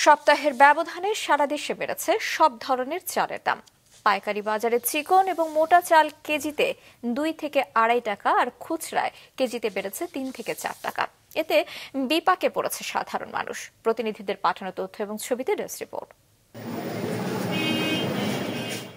সপ্তাহের ব্যবধানে সারা দেশে বেড়েছে সব ধরনের চালের দাম। পাইকারি বাজারে চিকন এবং মোটা চাল কেজিতে 2 থেকে 2.5 টাকা আর খুচরায় কেজিতে বেড়েছে 3 থেকে 4 টাকা। এতে বিপাকে পড়েছে সাধারণ মানুষ। প্রতিনিধিদের পাঠানো তথ্য এবং ছবিতে ডেস্ক রিপোর্ট।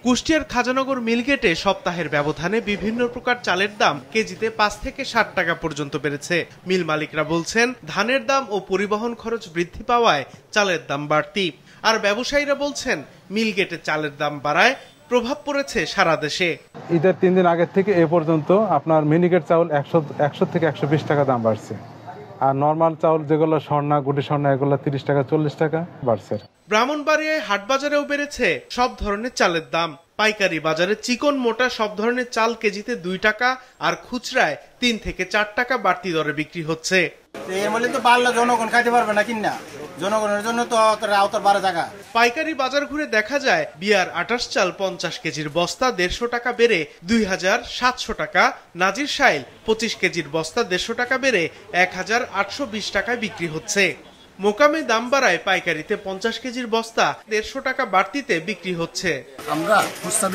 কুষ্টিয়ার খাজানগর মিলগেটে সপ্তাহের ব্যবধানে বিভিন্ন প্রকার চালের দাম কেজিতে 5 থেকে 60 টাকা পর্যন্ত বেড়েছে। মিল মালিকরা বলছেন, ধানের দাম ও পরিবহন খরচ বৃদ্ধি পাওয়ায় চালের দাম বাড়তি। আর ব্যবসায়ীরা বলছেন, মিলগেটে চালের দাম বাড়ায় প্রভাব পড়েছে সারা দেশে। ঈদের 3 দিন আগে থেকে এ পর্যন্ত আপনার মিনিকেট চাউল 100 থেকে 120 টাকা দাম বাড়ছে। আর নরমাল চাউল যেগুলো স্বর্ণা, গুটি স্বর্ণা, এগুলো 30 টাকা 40 টাকা বাড়ছে। ব্রাহ্মণবাড়িয়ায় হাট বাজারেও বেড়েছে সব ধরনের চালের দাম। পাইকারি বাজারে চিকন মোটা সব ধরনের চাল কেজিতে 2 টাকা আর খুচরায় 3 থেকে 4 টাকা বাড়তি দরে বিক্রি হচ্ছে। জনগণ খাইতে পারবে না কিনা, জনগণের জন্য তো আওতার 12 টাকা। পাইকারি বাজার ঘুরে দেখা যায়, বিয়ার 28 চাল 50 কেজির বস্তা 150 টাকা বেড়ে 2700 টাকা, নাজির শাইল 25 কেজির বস্তা 150 টাকা বেড়ে 1820 টাকায় বিক্রি হচ্ছে। মোকামে দাম বাড়ায় পাইকারিতে 50 কেজির বস্তা 150 টাকা বাড়তিতে বিক্রি হচ্ছে। আমরা খুচরা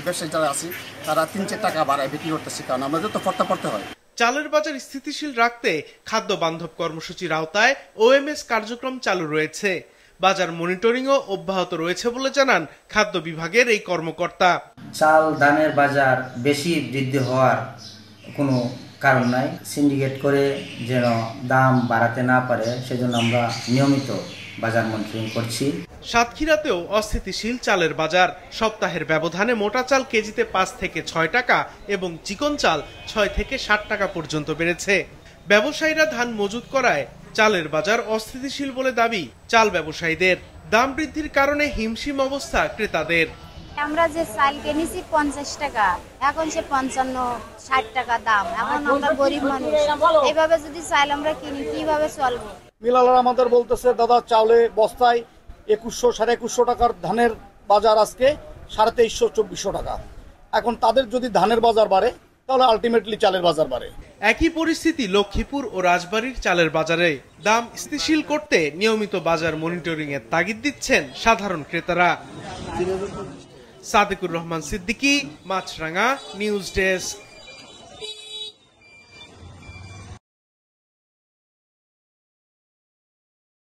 ব্যবসায়ী যারা আছি তারা 3-4 টাকা বাড়ায় বিক্রি করতেছি, কারণ আমাদের তো ফর্তা পড়তে হয়। চালের বাজার স্থিতিশীল রাখতে খাদ্য বান্ধব কর্মসূচির আওতায় ওএমএস কার্যক্রম চালু রয়েছে। বাজার মনিটরিংও অব্যাহত রয়েছে বলে জানান খাদ্য বিভাগের এই কর্মকর্তা। চাল দামের বাজার বেশি বৃদ্ধি হওয়ার কোনো কারণ নাই। সিন্ডিকেট করে যেন দাম বাড়াতে না পারে সেজন্য আমরা নিয়মিত বাজার মনিটরিং করছি। সাতক্ষীরাতেও অস্থিতিশীল চালের বাজার। সপ্তাহের ব্যবধানে মোটা চাল কেজিতে 5 থেকে 6 টাকা এবং চিকন চাল 6 থেকে 60 টাকা পর্যন্ত বেড়েছে। ব্যবসায়ীরা ধান মজুত করায় চালের বাজার অস্থিতিশীল বলে দাবি চাল ব্যবসায়ীদের। দাম বৃদ্ধির কারণে হিমশিম অবস্থা ক্রেতাদের। আমরা যে চাল কিনেছি 50 টাকা, এখন সে 55-60 টাকা দাম। এখন আমরা গরিব মানুষ, এইভাবে যদি চাল আমরা কিনি কিভাবে চলবো? মিলালার আমাদের বলতেছে, দাদা চাউলে বস্তায় 2100-2150 টাকার ধানের বাজার আজকে 2300-2400 টাকা। এখন তাদের যদি ধানের বাজার বাড়ে তাহলে আলটিমেটলি চালের বাজার বাড়ে। একই পরিস্থিতি লক্ষ্মীপুর ও রাজবাড়ীর চালের বাজারে। দাম স্থিতিশীল করতে নিয়মিত বাজার মনিটরিং এর তাগিদ দিচ্ছেন সাধারণ ক্রেতারা। সাদেকুর রহমান সিদ্দিকী, মাছরাঙা, নিউজ ডেস্ক।